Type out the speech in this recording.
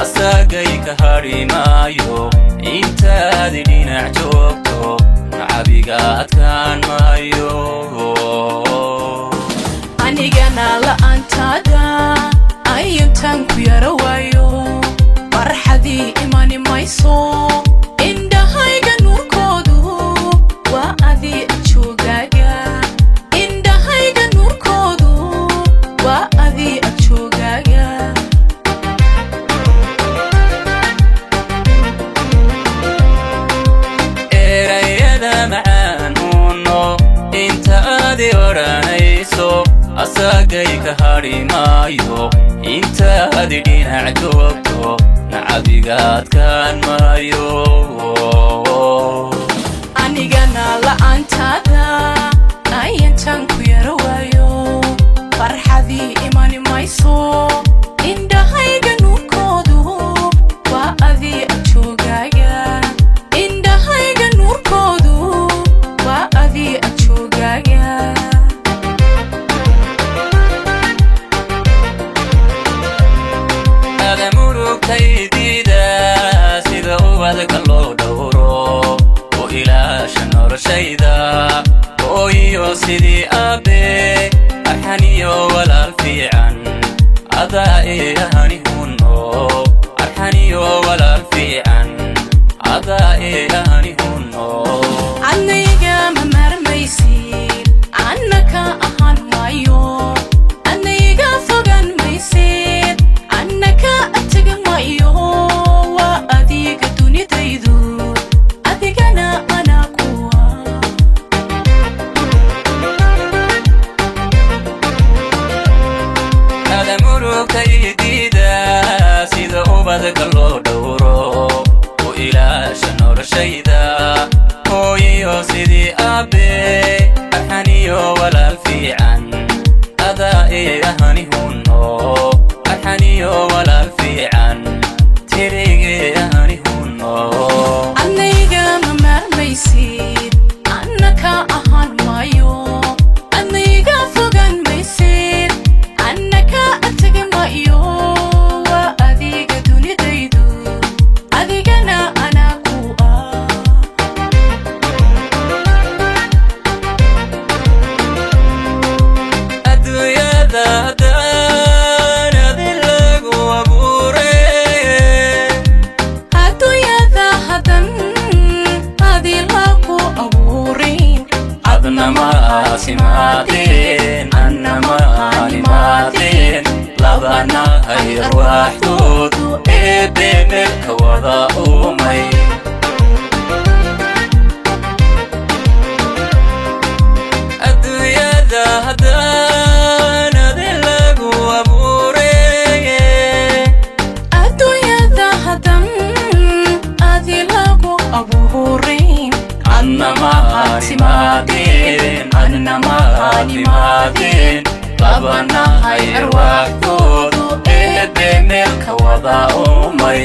asagay ka hari maayo intaad dhinac joogto nacabiga adkaan maayo anigana la'aantaada ayuntan ku yara waayo farxadii imani mayso indhahayga nuurkoodu waa adii joogaaga indhahayga nuurkoodu waa adii joogaaga erayada macaan uno inta aadi oranayso asagay ka hari maayo intaad dhinac joogto nacabiga adkaan maayo anigana la'aantaada ayuntan ku yara waayo farxadii imani mayso indhahayga nuurkoodu waa adii joogaaga indhahayga nuurkoodu waa adii joogaaga murugtaydida sida ubadka loo dhowro oo ilaasha noloshayda hooyo sidii aabe arxaniyo walaal fiican adaa ilahani huno arxaniyo walaal fiican adaa ilahani huno anayga ma marmaysid annaka ahaan maayo anayga fogaan maysid annaka ataga maayo waa adiga dunidaydu adigana anaa kuwa ada murugtaydida sida ubadka loo dhowro oo ilaasha noloshayda hooyo sidii aabe arxaniyo walaal fiican adaa ilahani huno arxaniyo walaal fiican tirigee ahani huno anayga ma marmaysid annaka ahaan maayo anayga fogaan maysid annaka ataga maayo waa adiga dunidaydu adigana anaa kuwa adduunyada haddaan adi lagu abuure adduunyada hadan adi lagu abuurin adna ma aasimaadeen anna ma aanimaadeen labana hay arwaaxdoodu eebbe meelka wada uumay adduunyada haddaan adi lagu abuure adduunyada hadan adi lagu abuurin anna ma aanimaadeen anna ma aanimaadeen labana hay arwaaxdoodu eebbe meelka wada uumay